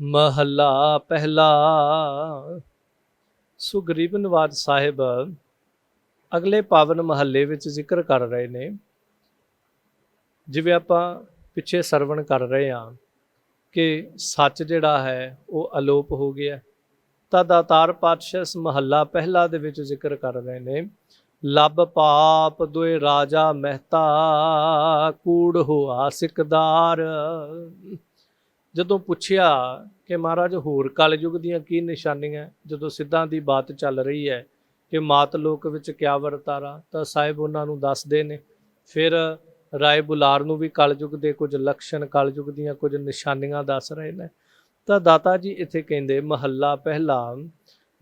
महला पहला। सो गरीब नवाज साहिब अगले पावन महल्ले विच जिक्र कर रहे ने, जिवें आपां पिछे सरवण कर रहे हाँ कि सच जिहड़ा है वो अलोप हो गया। तां दातार पातशाह इस महला पहला दे विच जिक्र कर रहे ने, लब पाप दुए राजा महता कूड़ होआ सिकदार। ਜਦੋਂ ਪੁੱਛਿਆ ਕਿ ਮਹਾਰਾਜ ਹੋਰ ਕਲਯੁਗ ਦੀਆਂ ਕੀ ਨਿਸ਼ਾਨੀਆਂ, ਜਦੋਂ ਸਿੱਧਾਂ ਦੀ ਬਾਤ ਚੱਲ ਰਹੀ ਹੈ ਕਿ ਮਾਤ ਲੋਕ ਵਿੱਚ ਕਿਆ ਵਰਤਾਰਾ, ਤਾਂ ਸਾਹਿਬ ਉਹਨਾਂ ਨੂੰ ਦੱਸਦੇ ਨੇ। ਫਿਰ ਰਾਏ ਬੁਲਾਰ ਨੂੰ ਵੀ ਕਲਯੁਗ ਦੇ ਕੁਝ ਲੱਛਣ, ਕਲਯੁਗ ਦੀਆਂ ਕੁਝ ਨਿਸ਼ਾਨੀਆਂ ਦੱਸ ਰਹੇ ਨੇ। ਤਾਂ ਦਾਤਾ ਜੀ ਇੱਥੇ ਕਹਿੰਦੇ ਮਹੱਲਾ ਪਹਿਲਾ,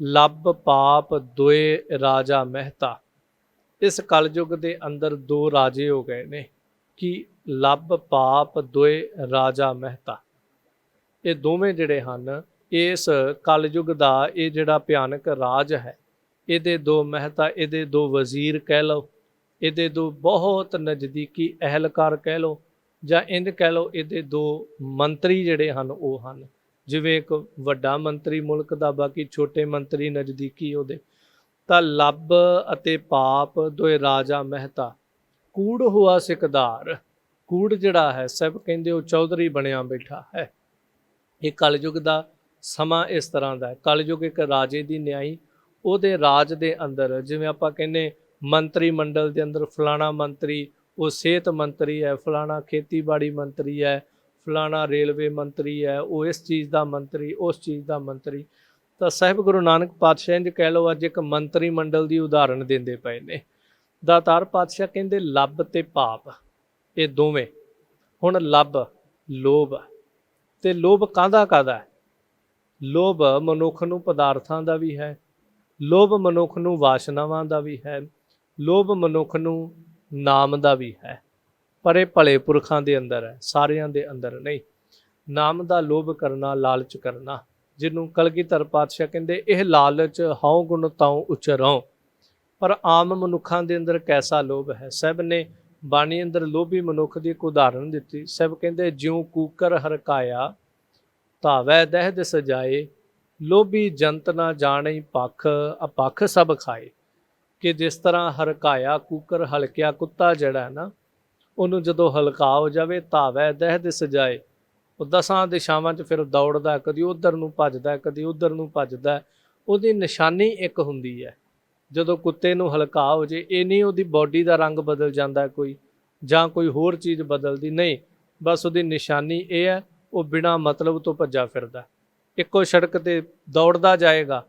ਲੱਭ ਪਾਪ ਦੋਏ ਰਾਜਾ ਮਹਿਤਾ। ਇਸ ਕਲਯੁਗ ਦੇ ਅੰਦਰ ਦੋ ਰਾਜੇ ਹੋ ਗਏ ਨੇ ਕਿ ਲੱਭ ਪਾਪ ਦੋਏ ਰਾਜਾ ਮਹਿਤਾ। ਇਹ ਦੋਵੇਂ ਜਿਹੜੇ ਹਨ ਇਸ ਕਲਯੁਗ ਦਾ ਇਹ ਜਿਹੜਾ ਭਿਆਨਕ ਰਾਜ ਹੈ, ਇਹਦੇ ਦੋ ਮਹਿਤਾ, ਇਹਦੇ ਦੋ ਵਜ਼ੀਰ ਕਹਿ ਲਓ, ਇਹਦੇ ਦੋ ਬਹੁਤ ਨਜ਼ਦੀਕੀ ਅਹਿਲਕਾਰ ਕਹਿ ਲਓ, ਜਾਂ ਇੰਝ ਕਹਿ ਲਓ ਇਹਦੇ ਦੋ ਮੰਤਰੀ ਜਿਹੜੇ ਹਨ ਉਹ ਹਨ। ਜਿਵੇਂ ਇੱਕ ਵੱਡਾ ਮੰਤਰੀ ਮੁਲਕ ਦਾ, ਬਾਕੀ ਛੋਟੇ ਮੰਤਰੀ ਨਜ਼ਦੀਕੀ ਉਹਦੇ। ਤਾਂ ਲੱਭ ਅਤੇ ਪਾਪ ਦੋਏ ਰਾਜਾ ਮਹਿਤਾ, ਕੂੜ ਹੋਆ ਸਿਕਦਾਰ। ਕੂੜ ਜਿਹੜਾ ਹੈ ਸਭ ਕਹਿੰਦੇ ਉਹ ਚੌਧਰੀ ਬਣਿਆ ਬੈਠਾ ਹੈ। ਇਹ ਕਲਯੁਗ ਦਾ ਸਮਾਂ ਇਸ ਤਰ੍ਹਾਂ ਦਾ ਹੈ। ਕਲਯੁਗ ਇੱਕ ਰਾਜੇ ਦੀ ਨਿਆਈ, ਉਹਦੇ ਰਾਜ ਦੇ ਅੰਦਰ ਜਿਵੇਂ ਆਪਾਂ ਕਹਿੰਦੇ ਮੰਤਰੀ ਮੰਡਲ ਦੇ ਅੰਦਰ ਫਲਾਣਾ ਮੰਤਰੀ ਉਹ ਸਿਹਤ ਮੰਤਰੀ ਹੈ, ਫਲਾਣਾ ਖੇਤੀਬਾੜੀ ਮੰਤਰੀ ਹੈ, ਫਲਾਣਾ ਰੇਲਵੇ ਮੰਤਰੀ ਹੈ, ਉਹ ਇਸ ਚੀਜ਼ ਦਾ ਮੰਤਰੀ, ਉਸ ਚੀਜ਼ ਦਾ ਮੰਤਰੀ। ਤਾਂ ਸਾਹਿਬ ਗੁਰੂ ਨਾਨਕ ਪਾਤਸ਼ਾਹ ਇੰਝ ਕਹਿ ਲਓ ਅੱਜ ਇੱਕ ਮੰਤਰੀ ਮੰਡਲ ਦੀ ਉਦਾਹਰਣ ਦਿੰਦੇ ਪਏ ਨੇ। ਦਾਤਾਰ ਪਾਤਸ਼ਾਹ ਕਹਿੰਦੇ ਲੱਭ ਤੇ ਪਾਪ ਇਹ ਦੋਵੇਂ। ਹੁਣ ਲੱਭ ਲੋਭ, ਤੇ ਲੋਭ ਕਾਹਦਾ ਹੈ? ਲੋਭ ਮਨੁੱਖ ਨੂੰ ਪਦਾਰਥਾਂ ਦਾ ਵੀ ਹੈ, ਲੋਭ ਮਨੁੱਖ ਨੂੰ ਵਾਸ਼ਨਾਵਾਂ ਦਾ ਵੀ ਹੈ, ਲੋਭ ਮਨੁੱਖ ਨੂੰ ਨਾਮ ਦਾ ਵੀ ਹੈ। ਪਰ ਇਹ ਭਲੇ ਪੁਰਖਾਂ ਦੇ ਅੰਦਰ ਹੈ, ਸਾਰਿਆਂ ਦੇ ਅੰਦਰ ਨਹੀਂ। ਨਾਮ ਦਾ ਲੋਭ ਕਰਨਾ, ਲਾਲਚ ਕਰਨਾ, ਜਿਹਨੂੰ ਕਲਗੀਧਰ ਪਾਤਸ਼ਾਹ ਕਹਿੰਦੇ ਇਹ ਲਾਲਚ ਹਉ ਗੁਣ ਤਾਉ ਉਚਰਉ। ਪਰ ਆਮ ਮਨੁੱਖਾਂ ਦੇ ਅੰਦਰ ਕੈਸਾ ਲੋਭ ਹੈ? ਸਭ ਨੇ ਬਾਣੀ ਅੰਦਰ ਲੋਭੀ ਮਨੁੱਖ ਦੀ ਇੱਕ ਉਦਾਹਰਣ ਦਿੱਤੀ। ਸਭ ਕਹਿੰਦੇ ਜਿਉਂ ਕੂਕਰ ਹਰਕਾਇਆ ਧਾਵੈ ਦਹਿਦ ਸਜਾਏ, ਲੋਭੀ ਜੰਤ ਨਾ ਜਾਣਈ ਪੱਖ ਅਪੱਖ ਸਭ ਖਾਏ। ਕਿ ਜਿਸ ਤਰ੍ਹਾਂ ਹਰਕਾਇਆ ਕੂਕਰ ਹਲਕਿਆ ਕੁੱਤਾ ਜਿਹੜਾ ਹੈ ਨਾ, ਉਹਨੂੰ ਜਦੋਂ ਹਲਕਾ ਹੋ ਜਾਵੇ ਧਾਵੈ ਦਹਿਦ ਸਜਾਏ, ਉਹ ਦਸਾਂ ਦਿਸ਼ਾਵਾਂ 'ਚ ਫਿਰ ਦੌੜਦਾ, ਕਦੀ ਉੱਧਰ ਨੂੰ ਭੱਜਦਾ, ਕਦੀ ਉੱਧਰ ਨੂੰ ਭੱਜਦਾ। ਉਹਦੀ ਨਿਸ਼ਾਨੀ ਇੱਕ ਹੁੰਦੀ ਹੈ, ਜਦੋਂ ਕੁੱਤੇ ਨੂੰ ਹਲਕਾ ਹੋ ਜੇ ਇਹ ਨਹੀਂ ਉਹਦੀ ਬੋਡੀ ਦਾ ਰੰਗ ਬਦਲ ਜਾਂਦਾ ਕੋਈ, ਜਾਂ ਕੋਈ ਹੋਰ ਚੀਜ਼ ਬਦਲਦੀ ਨਹੀਂ, ਬਸ ਉਹਦੀ ਨਿਸ਼ਾਨੀ ਇਹ ਹੈ ਉਹ ਬਿਨਾਂ ਮਤਲਬ ਤੋਂ ਭੱਜਾ ਫਿਰਦਾ, ਇੱਕੋ ਸੜਕ 'ਤੇ ਦੌੜਦਾ ਜਾਏਗਾ,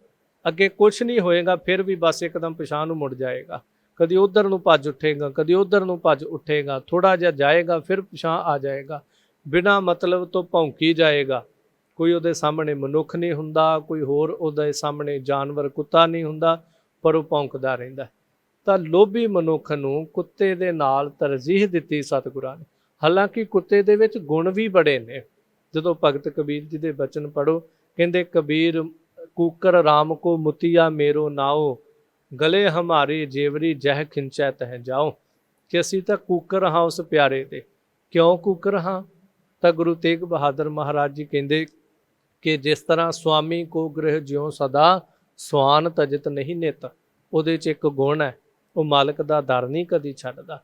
ਅੱਗੇ ਕੁਛ ਨਹੀਂ ਹੋਏਗਾ, ਫਿਰ ਵੀ ਬਸ ਇੱਕਦਮ ਪਿਛਾਂਹ ਨੂੰ ਮੁੜ ਜਾਏਗਾ। ਕਦੀ ਉੱਧਰ ਨੂੰ ਭੱਜ ਉੱਠੇਗਾ, ਕਦੀ ਉੱਧਰ ਨੂੰ ਭੱਜ ਉੱਠੇਗਾ, ਥੋੜ੍ਹਾ ਜਿਹਾ ਜਾਏਗਾ ਫਿਰ ਪਿਛਾਂਹ ਆ ਜਾਏਗਾ, ਬਿਨਾਂ ਮਤਲਬ ਤੋਂ ਭੌਂਕੀ ਜਾਏਗਾ। ਕੋਈ ਉਹਦੇ ਸਾਹਮਣੇ ਮਨੁੱਖ ਨਹੀਂ ਹੁੰਦਾ, ਕੋਈ ਹੋਰ ਉਹਦੇ ਸਾਹਮਣੇ ਜਾਨਵਰ ਕੁੱਤਾ ਨਹੀਂ ਹੁੰਦਾ, ਪਰ ਉਹ ਭੌਂਕਦਾ ਰਹਿੰਦਾ। ਤਾਂ ਲੋਭੀ ਮਨੁੱਖ ਨੂੰ ਕੁੱਤੇ ਦੇ ਨਾਲ ਤਰਜੀਹ ਦਿੱਤੀ ਸਤਿਗੁਰਾਂ ਨੇ। ਹਾਲਾਂਕਿ ਕੁੱਤੇ ਦੇ ਵਿੱਚ ਗੁਣ ਵੀ ਬੜੇ ਨੇ। ਜਦੋਂ ਭਗਤ ਕਬੀਰ ਜੀ ਦੇ ਬਚਨ ਪੜ੍ਹੋ, ਕਹਿੰਦੇ ਕਬੀਰ ਕੂਕਰ ਰਾਮ ਕੋ ਮੁਤੀਆ ਮੇਰੋ ਨਾਓ, ਗਲੇ ਹਮਾਰੇ ਜੇਵਰੀ ਜਹ ਖਿੰਚੈ ਤਹ ਜਾਓ। ਕਿ ਅਸੀਂ ਤਾਂ ਕੂਕਰ ਹਾਂ ਉਸ ਪਿਆਰੇ ਦੇ। ਕਿਉਂ ਕੂਕਰ ਹਾਂ? ਤਾਂ ਗੁਰੂ ਤੇਗ ਬਹਾਦਰ ਮਹਾਰਾਜ ਜੀ ਕਹਿੰਦੇ ਕਿ ਜਿਸ ਤਰ੍ਹਾਂ ਸੁਆਮੀ ਕੋ ਗ੍ਰਹਿ ਜਿਉ ਸਦਾ ਸਵਾਨ ਤਜਤ ਨਹੀਂ ਨਿਤ, ਉਹਦੇ 'ਚ ਇੱਕ ਗੁਣ ਹੈ, ਉਹ ਮਾਲਕ ਦਾ ਦਰ ਨਹੀਂ ਕਦੀ ਛੱਡਦਾ।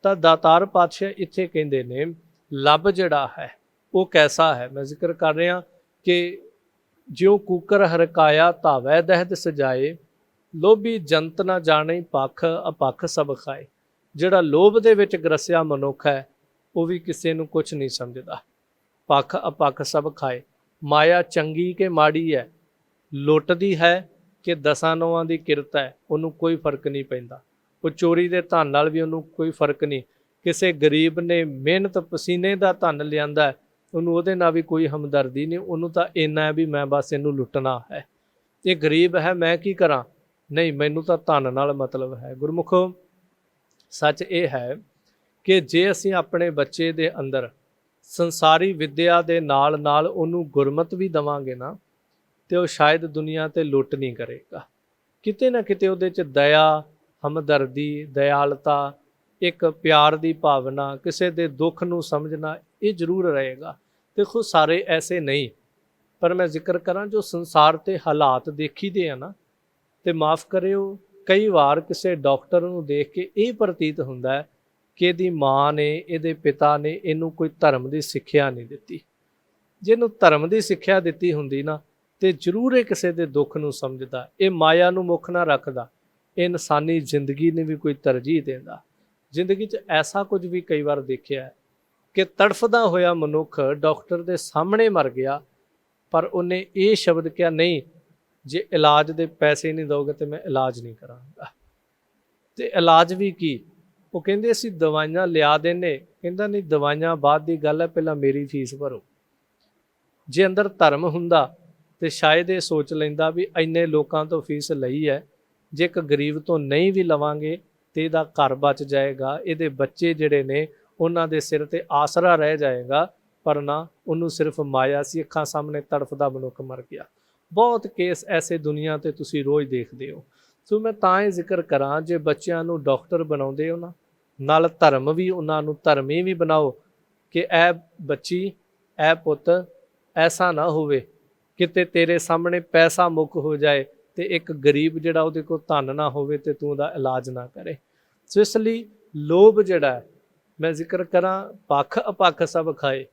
ਤਾਂ ਦਾਤਾਰ ਪਾਤਸ਼ਾਹ ਇੱਥੇ ਕਹਿੰਦੇ ਨੇ ਲੱਭ ਜਿਹੜਾ ਹੈ ਉਹ ਕੈਸਾ ਹੈ? ਮੈਂ ਜ਼ਿਕਰ ਕਰ ਰਿਹਾ ਕਿ ਜਿਉਂ ਕੂਕਰ ਹਰਕਾਇਆ ਧਾਵੈ ਦਹਿਦ ਸਜਾਏ, ਲੋਭੀ ਜੰਤ ਨਾ ਜਾਣੇ ਪੱਖ ਅਪੱਖ ਸਭ ਖਾਏ। ਜਿਹੜਾ ਲੋਭ ਦੇ ਵਿੱਚ ਗਰਸਿਆ ਮਨੁੱਖ ਹੈ ਉਹ ਵੀ ਕਿਸੇ ਨੂੰ ਕੁਛ ਨਹੀਂ ਸਮਝਦਾ। ਪੱਖ ਅਪੱਖ ਸਭ ਖਾਏ। ਮਾਇਆ ਚੰਗੀ ਕਿ ਮਾੜੀ ਹੈ, ਲੁੱਟਦੀ ਹੈ ਕਿ ਦਸਾਂ ਨੌਆਂ ਦੀ ਕਿਰਤ ਹੈ, ਉਹਨੂੰ ਕੋਈ ਫਰਕ ਨਹੀਂ ਪੈਂਦਾ। ਉਹ ਚੋਰੀ ਦੇ ਧਨ ਨਾਲ ਵੀ ਉਹਨੂੰ ਕੋਈ ਫਰਕ ਨਹੀਂ। ਕਿਸੇ ਗਰੀਬ ਨੇ ਮਿਹਨਤ ਪਸੀਨੇ ਦਾ ਧਨ ਲਿਆਂਦਾ, ਉਹਨੂੰ ਉਹਦੇ ਨਾਲ ਵੀ ਕੋਈ ਹਮਦਰਦੀ ਨਹੀਂ। ਉਹਨੂੰ ਤਾਂ ਇੰਨਾ ਹੈ ਵੀ ਮੈਂ ਬਸ ਇਹਨੂੰ ਲੁੱਟਣਾ ਹੈ, ਇਹ ਗਰੀਬ ਹੈ ਮੈਂ ਕੀ ਕਰਾਂ, ਨਹੀਂ ਮੈਨੂੰ ਤਾਂ ਧਨ ਨਾਲ ਮਤਲਬ ਹੈ। ਗੁਰਮੁਖੋ ਸੱਚ ਇਹ ਹੈ ਕਿ ਜੇ ਅਸੀਂ ਆਪਣੇ ਬੱਚੇ ਦੇ ਅੰਦਰ ਸੰਸਾਰੀ ਵਿੱਦਿਆ ਦੇ ਨਾਲ ਨਾਲ ਉਹਨੂੰ ਗੁਰਮਤਿ ਵੀ ਦੇਵਾਂਗੇ ਨਾ, ਤੇ ਉਹ ਸ਼ਾਇਦ ਦੁਨੀਆ 'ਤੇ ਲੁੱਟ ਨਹੀਂ ਕਰੇਗਾ। ਕਿਤੇ ਨਾ ਕਿਤੇ ਉਹਦੇ 'ਚ ਦਇਆ, ਹਮਦਰਦੀ, ਦਇਆਲਤਾ, ਇੱਕ ਪਿਆਰ ਦੀ ਭਾਵਨਾ, ਕਿਸੇ ਦੇ ਦੁੱਖ ਨੂੰ ਸਮਝਣਾ, ਇਹ ਜ਼ਰੂਰ ਰਹੇਗਾ। ਦੇਖੋ ਸਾਰੇ ਐਸੇ ਨਹੀਂ, पर मैं जिक्र करा जो संसार ते हालात देखीदे आ ना, तो माफ़ करियो, कई वार किसी डॉक्टर नूं देख के ये प्रतीत हुंदा है कि इहदी माँ ने, इहदे पिता ने इहनूं कोई धर्म की सिक्ख्या नहीं दित्ती। जे इहनूं धर्म की सिक्ख्या दित्ती हुंदी ना, तो जरूर ये किसी के दुख नूं समझदा, ये माया नूं मुख ना रखदा, इंसानी जिंदगी ने भी कोई तरजीह देंदा। जिंदगी च ऐसा कुछ भी कई बार देखिया है कि तड़फदा होया मनुख डॉक्टर के सामने मर गया, पर उन्हें ये शब्द कहा, नहीं जे इलाज के पैसे नहीं दोगे तो मैं इलाज नहीं करांगा। तो इलाज भी की, वो कहते असीं दवाइयां लिया देने, कहता नहीं दवाइयां बाद की गल है, पहला मेरी फीस भरो। जे अंदर धर्म हुंदा तो शायद ये सोच लेंदा भी इन्ने लोगों तो फीस लई है, जे एक गरीब तो नहीं भी लवांगे तो इहदा घर बच जाएगा, इहदे बच्चे जिहड़े ने उन्हां दे सिर ते आसरा रह जाएगा। पर ना, उन्होंने सिर्फ माया सी, अखां सामने तड़फदा मनुख मर गया। बहुत केस ऐसे दुनिया ते तुसीं रोज़ देखते हो। सो मैं तां ही जिक्र करां, जे बच्चों नूं डॉक्टर बनाउंदे हो ना, नाल धर्म भी उन्हां नूं धर्मी भी बनाओ कि ऐ बच्ची, ऐ पुत, ऐसा ना होवे किते तेरे सामने पैसा मुक हो जाए तो एक गरीब जिहड़ा उहदे कोल धन ना होवे ते तूं उहदा इलाज ना करे। सो इसलिए लोभ जिहड़ा है, मैं जिक्र करा, पख अपख सब खाए,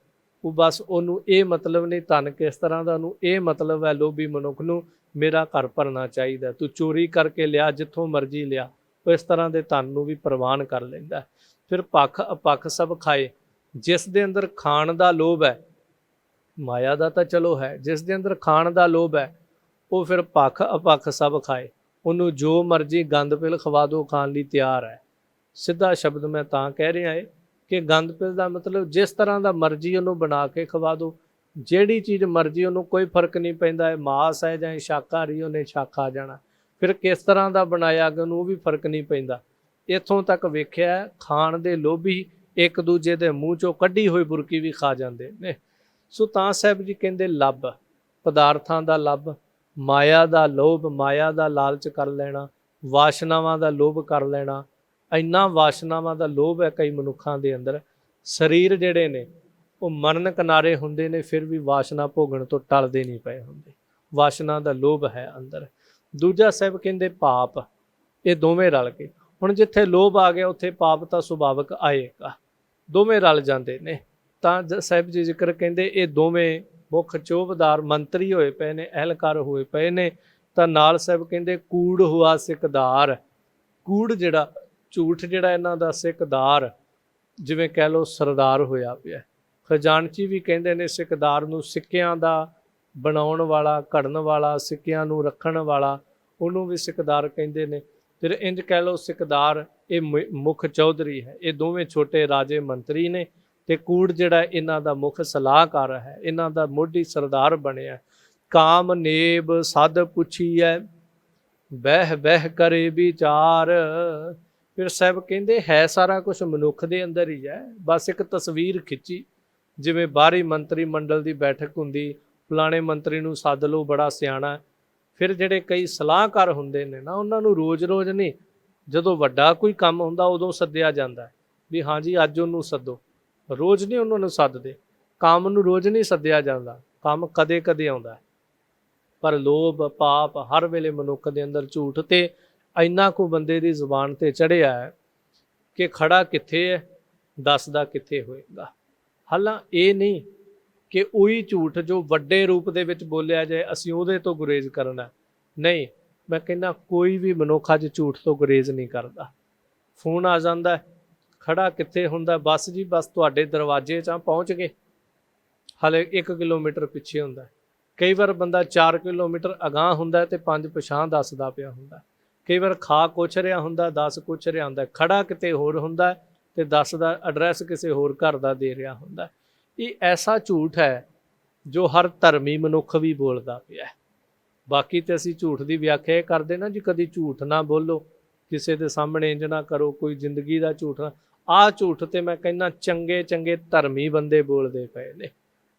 वो बस उन्होंने ये मतलब नहीं धन किस तरह का, उन्होंने ये मतलब है लोभी मनुख नूं मेरा घर भरना चाहिए, तू चोरी करके लिया, जिथों मर्जी लिया, वो इस तरह के धन नूं भी प्रवान कर लैंदा। फिर पख अपख सब खाए, जिस दे अंदर खाण का लोभ है, माया का तो चलो है, जिस दे अंदर खाण का लोभ है वो फिर पख अपख सब खाए, उन्होंने जो मर्जी गंद पिल खवा दो, खाण लई तैयार है। सीधा शब्द मैं तां कह रहा है कि गंद पिल का मतलब जिस तरह का मर्जी उन्होंने बना के खवा दो, जिहड़ी चीज़ मर्जी उन्होंने कोई फर्क नहीं पैंदा, है मांस है जां शाकाहारी, उन्हें छक आ जाना। फिर किस तरह का बनाया गया उन्होंने भी फर्क नहीं पैंदा। इत्थों तक वेख्या खाण दे लोभी एक दूजे के मूँह चों कढ़ी हुई बुरकी भी खा जाते ने। सो तां साहब जी कहते लभ, पदार्थां का लभ, माया का लोभ, माया का लालच कर लेना, वासनावां का लोभ कर लेना। इन्ना वासनावां का लोभ है कई मनुखां दे अंदर, शरीर जिहड़े ने वो मरण किनारे हुंदे ने, फिर भी वासना भोगण तो टलदे नहीं पए हुंदे। वासना का लोभ है अंदर। दूजा साहब कहते पाप, ये दोवें रल के, हुण जिथे लोभ आ गया उत्थे पाप तो सुभाविक आएगा, दोवें रल जाते ने। तां साहब जी जिक्र कहते ये दोवें मुख चोबदार मंत्री होए पे ने, अहलकार होए पे ने। तां नाल साहब कहते कूड़ हुआ सिकदार, कूड़ जिहड़ा झूठ जिहड़ा इन्हां दा सिकदार, जिवें कह लो सरदार होया पिया। खजानची भी कहते ने सिकदार नूं, सिक्कियां दा बनाउण वाला, घड़न वाला, सिक्कियां नूं रखण वाला, उहनूं भी सिकदार कहते ने। फिर इंज कह लो सिकदार ये मुख चौधरी है, ये दोवें छोटे राजे मंत्री ने, ते कूड़ जिहड़ा इन्हां दा मुख सलाहकार है, इन्हां दा मोढी सरदार बनिया। काम नेब सद पुछीए, बह बह करे विचार। फिर साहब कहते है सारा कुछ मनुख दे अंदर ही है, बस एक तस्वीर खिंची, जिवें बाहरी मंत्री मंडल की बैठक हुंदी, फलाणे मंत्री नूं सद लो बड़ा सियाणा है। फिर जिहड़े कई सलाहकार हुंदे ने ना, उन्हां नूं रोज़ रोज़ नहीं, जदों वड्डा कोई काम हुंदा उदों सद्दिया जांदा है भी हाँ जी अज उहनूं सद्दो, रोज़ नहीं उन्होंने सददे। काम नूं रोज़ नहीं सद्दिया जांदा, काम कदे कदे आउंदा है। पर लोभ पाप हर वेले मनुख दे अंदर, झूठ ते इन्ना को बंदे दी जुबान ते चढ़िया है कि खड़ा कित्थे है, दसदा कित्थे होएगा। हालां ये नहीं कि उही झूठ जो वड्डे रूप दे विच बोलिया जाए असीं उहदे तो गुरेज करना, नहीं। मैं कहना कोई भी मनुख अज झूठ तो गुरेज नहीं करता। फोन आ जाता है, खड़ा कित्थे हुंदा, बस जी बस तुहाडे दरवाजे 'च पहुँच गए, हाले 1 किलोमीटर पिछे हुंदा है। कई बार बंदा 4 किलोमीटर अगांह हुंदा है ते 5 पछां दसदा पिया हुंदा। कई बार खा कुछ रहा हुंदा, 10 कुछ रहा हुंदा, खड़ा किते होर हुंदा ते 10 दा एड्रैस किसी होर घर दा दे रहा हुंदा। ये ऐसा झूठ है जो हर धर्मी मनुख भी बोलदा पिया है। बाकी तो असीं झूठ की व्याख्या करते ना जी, कभी झूठ ना बोलो, किसी के सामने इंज ना करो, कोई जिंदगी का झूठ ना। आ झूठ तो मैं कहना चंगे चंगे धर्मी बंदे बोलते पे ने,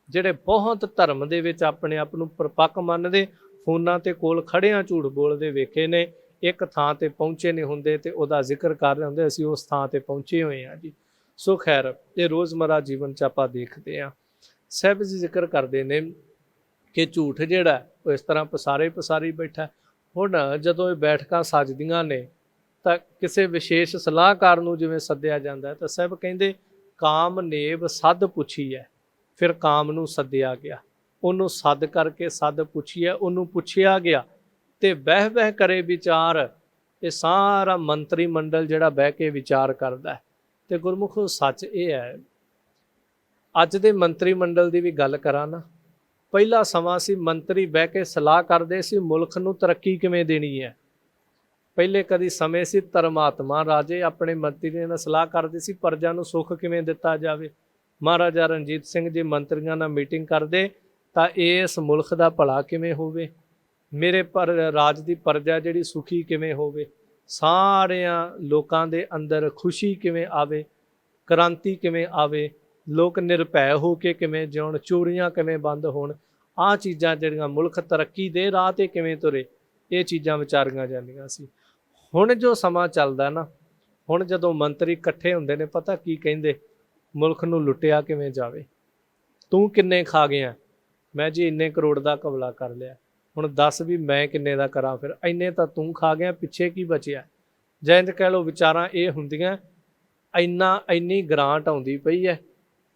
जिहड़े बहुत धर्म दे विच अपने आप नूं परपक्क मनदे, फोनां ते कोल खड़ियां झूठ बोलते वेखे ने। एक थां ते पहुँचे नहीं हुंदे ते उहदा जिक्र कर रहे हुंदे असीं उस थां ते पहुँचे हुए हैं जी। सो खैर ये रोज़मर्रा जीवन च आपां देखते हैं। साहब जी जिक्र करते ने कि झूठ जिहड़ा वो इस तरह पसारी बैठा। हुण जदों ये बैठकां सजदियां ने तां किसी विशेष सलाहकार नूं जिवें सद्दिया जांदा है तां सब कहिंदे काम नेब सद पुछीए, फिर काम नूं सद्दिया गया, उहनूं सद करके सद पुछीए, उहनूं पुछिया गया ते बह बह करे विचार। ये सारा मंत्री मंडल जिहड़ा बह के विचार करदा है। ते गुरमुखो सच ये है, अज दे मंत्री मंडल की भी गल करा ना, पहला समा सी मंत्री बह के सलाह करते सी मुल्क नूं तरक्की किवें देनी है। पहले कदी समय सी धर्मात्मा राजे अपने मंत्री नाल सलाह करते सी प्रजा नूं सुख किवें दिता जावे। महाराजा रणजीत सिंह जी मंत्रियों नाल मीटिंग करते तां इस मुल्क दा भला किवें होवे, मेरे पर राज की प्रजा जिहड़ी सुखी किवें होवे, सारियां लोकां दे अंदर खुशी किवें आवे, क्रांति किवें आवे, लोग निरभै हो के किवें जिउण, चोरियां किवें बंद होण, आह चीज़ां जिहड़ियां मुल्क तरक्की दे राह ते किवें तुरे, ये चीज़ां विचारियां जांदियां सी। हुण जो समा चलदा ना, हुण जदों मंत्री इकट्ठे हुंदे ने पता की कहिंदे, मुल्क नूं लुੱਟਿਆ किवें जावे, तूं किन्ने खा गया, मैं जी इन्ने करोड़ दा घपला कर लिया, हुण दस भी मैं किन्ने दा करां, फिर इन्ने तां तूं खा गया, पिछे की बचिया। जां इंज कह लो विचारां ये हुंदियां, इन्नी ग्रांट आउंदी पई है,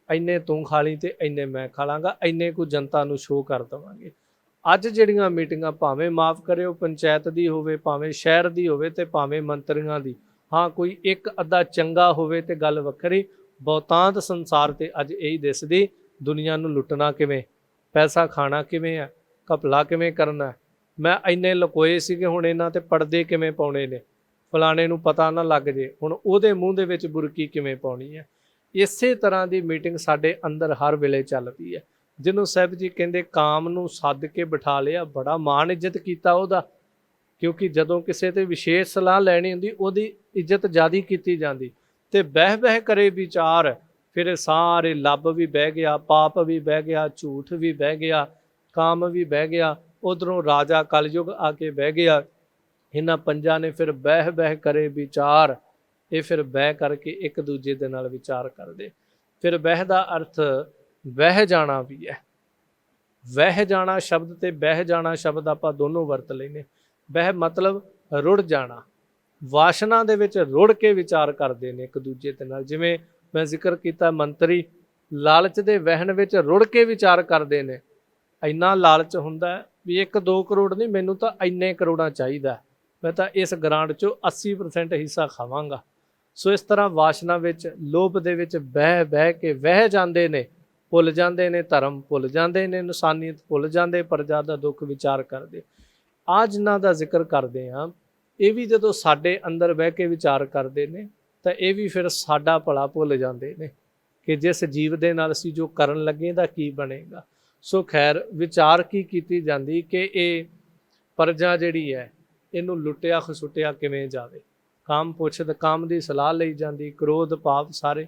इन्ने तूं खा ली ते इन्ने मैं खा लांगा, इन्ने कुछ जनता नूं शो कर देवांगे। अज जिहड़ियां मीटिंगां भावें माफ़ करिओ पंचायत दी होवे, भावें शहर दी होवे ते भावें मंत्रियां दी, हाँ कोई एक अद्धा चंगा होवे ते गल वखरी, बहुतांत संसार ते अज यही दिसदी, दुनिया नूं लुੱਟਣਾ किवें, पैसा खाना किवें है, घपला किवें करना है। मैं इन्ने लुकोए सीगे, हुण इन्हां ते पर्दे किवें पाउणे ने, फलाणे नूं पता ना लग जे, हुण उहदे मूँह दे विच बुरकी किवें पाउणी है। इसे तरह की मीटिंग साडे अंदर हर वेले चलदी है, जिन्हों साहब जी कहिंदे काम नूं सद के बिठा लिया, बड़ा मान इज्जत कीता उहदा, क्योंकि जदों किसी ते विशेष सलाह लैनी हुंदी उहदी इज्जत ज़्यादा कीती जांदी। ते बह बह करे विचार, फिर सारे लब भी बह गया, पाप भी बह गया, झूठ भी बह गया, काम भी बह गया, उधरों राजा कलयुग आके बह गया। इन्हां पंजां ने फिर बह बह करे विचार, ये फिर बह करके एक दूजे दे नाल विचार करदे। फिर बह दा अर्थ वह जाना भी है। वह जाना शब्द ते बह जाना शब्द आपां दोनों वरत लैने। बह मतलब रुड़ जाना, वासना दे विच रुड़ के विचार करते हैं एक दूजे दे नाल। जिवें मैं जिक्र किया मंत्री लालच दे वहन विच रुड़ के विचार करते हैं, इन्ना लालच हुंदा है भी 1-2 करोड़ नहीं, मैनूं तां इन्ने करोड़ां चाहीदा, मैं तां इस ग्रांट चों 80% हिस्सा खावांगा। सो इस तरह वासना विच लोभ दे विच बह बह के वह जांदे ने, भुल जाते हैं धर्म, भुल जाते हैं इंसानियत, भुल जाते प्रजा का दुख विचार करते। आ जिन्हां दा जिक्र करते हैं, ये भी जदों साडे अंदर बह के विचार करते हैं तो ये भी फिर साडा भला भुल जाते हैं कि जिस जीव दे नाल असीं जो करन लगे दा की बनेगा। सो खैर विचार की कीती जांदी कि ये प्रजा जिहड़ी है इहनूं लुੱਟਿਆ खसुੱਟਿਆ किवें जावे। काम पुछद, काम की सलाह लई जाती, क्रोध पाप सारे।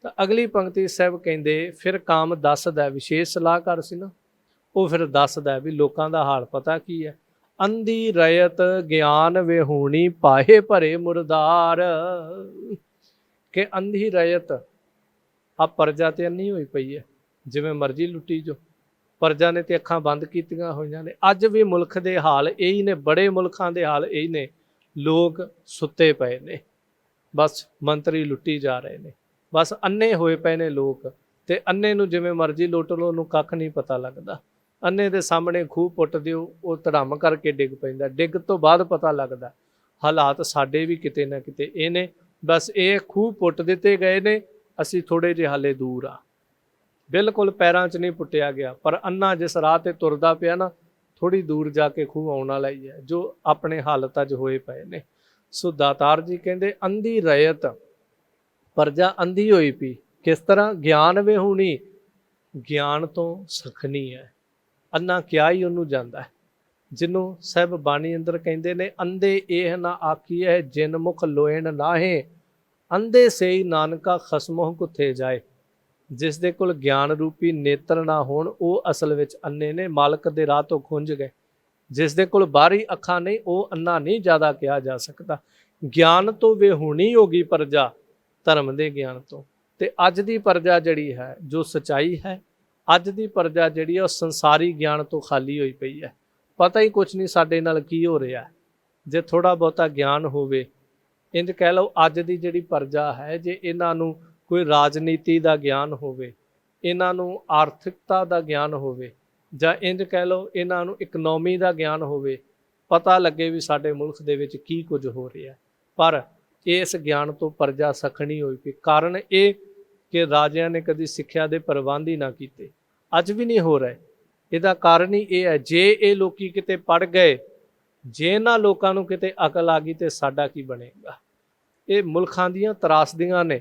तो अगली पंक्ति साहब कहिंदे फिर काम दसदा, विशेष सलाहकार सी ना, वो फिर दसदा भी लोगों का हाल पता की है। अंधी रयत ज्ञान विहूणी पाहे भरे मुरदार, के अंधी रयत आ प्रजा ते अन्नी होई पई है, जिवें मर्जी लुट्टी जो, प्रजा ने तो अखां बंद कीतियां होईयां ने। अज भी मुल्क के हाल यही ने, बड़े मुल्कां दे हाल यही ने, लोग सुते पे ने, बस मंत्री लुट्टी जा रहे हैं, बस अन्ने होए पे ने लोग। ते अन्ने नूं जिवें मर्जी लुੱਟ लो, उहनूं कख नहीं पता लगता। अन्ने दे सामने खूह पुੱਟ दिओ, वो धड़म करके डिग पैंदा, डिग तो बाद पता लगता हालात साडे भी किते ना किते ये ने। बस ये खूह पुੱਟ दिते गए ने, असीं थोड़े जे हाले दूर आ, बिल्कुल पैरां च नहीं पुੱਟਿਆ गया, पर अन्ना जिस राह ते तुरदा पिया ना, थोड़ी दूर जाके खूह आउण वाला ही है, जो अपने हालत अज होए पए ने। सो दातार जी कहते अंधी रयत, प्रजा अंधी होई पई, किस तरह ज्ञान विहूणी, ज्ञान तो सखनी है, अन्ना क्या ही उन्होंने जाता है। जिन्हों साहब बाणी अंदर कहते ने अंधे एह ना आखी है जिन मुख लोएण नाहे, अंधे से ही नानका खसमोह कुथे जाए। जिस दे कोल ज्ञान रूपी नेत्र ना होण, वो असल विच अन्ने ने, मालक दे राह तो खुंज गए। जिस दे कोल बाहरी अखां नहीं, वो अन्ना नहीं ज़्यादा कहा जा सकता। ज्ञान तो विहूणी होगी प्रजा धर्म के ज्ञान तो। ते अज दी प्रजा जड़ी है, जो सच्चाई है ਅੱਜ ਦੀ ਪ੍ਰਜਾ ਜਿਹੜੀ ਆ ਉਹ ਸੰਸਾਰੀ ਗਿਆਨ ਤੋਂ ਖਾਲੀ ਹੋਈ ਪਈ ਹੈ। ਪਤਾ ਹੀ ਕੁਛ ਨਹੀਂ ਸਾਡੇ ਨਾਲ ਕੀ ਹੋ ਰਿਹਾ। ਜੇ ਥੋੜ੍ਹਾ ਬਹੁਤਾ ਗਿਆਨ ਹੋਵੇ, ਇੰਝ ਕਹਿ ਲਓ ਅੱਜ ਦੀ ਜਿਹੜੀ ਪ੍ਰਜਾ ਹੈ, ਜੇ ਇਹਨਾਂ ਨੂੰ ਕੋਈ ਰਾਜਨੀਤੀ ਦਾ ਗਿਆਨ ਹੋਵੇ, ਇਹਨਾਂ ਨੂੰ ਆਰਥਿਕਤਾ ਦਾ ਗਿਆਨ ਹੋਵੇ, ਜਾਂ ਇੰਝ ਕਹਿ ਲਓ ਇਹਨਾਂ ਨੂੰ ਇਕਨੋਮੀ ਦਾ ਗਿਆਨ ਹੋਵੇ, ਪਤਾ ਲੱਗੇ ਵੀ ਸਾਡੇ ਮੁਲਕ ਦੇ ਵਿੱਚ ਕੀ ਕੁਝ ਹੋ ਰਿਹਾ। ਪਰ ਇਸ ਗਿਆਨ ਤੋਂ ਪ੍ਰਜਾ ਸਖਣੀ ਹੋਈ ਪਈ। ਕਾਰਨ ਇਹ ਕਿ ਰਾਜਿਆਂ ਨੇ ਕਦੀ ਸਿੱਖਿਆ ਦੇ ਪ੍ਰਬੰਧ ਹੀ ਨਾ ਕੀਤੇ, ਅੱਜ ਵੀ ਨਹੀਂ ਹੋ ਰਹੇ। ਇਹਦਾ ਕਾਰਨ ਹੀ ਇਹ ਹੈ, ਜੇ ਇਹ ਲੋਕੀ ਕਿਤੇ ਪੜ੍ਹ ਗਏ, ਜੇ ਇਹਨਾਂ ਲੋਕਾਂ ਨੂੰ ਕਿਤੇ ਅਕਲ ਆ ਗਈ ਤੇ ਸਾਡਾ ਕੀ ਬਣੇਗਾ। ਇਹ ਮੁਲਕਾਂ ਦੀਆਂ ਤਰਾਸਦੀਆਂ ਨੇ।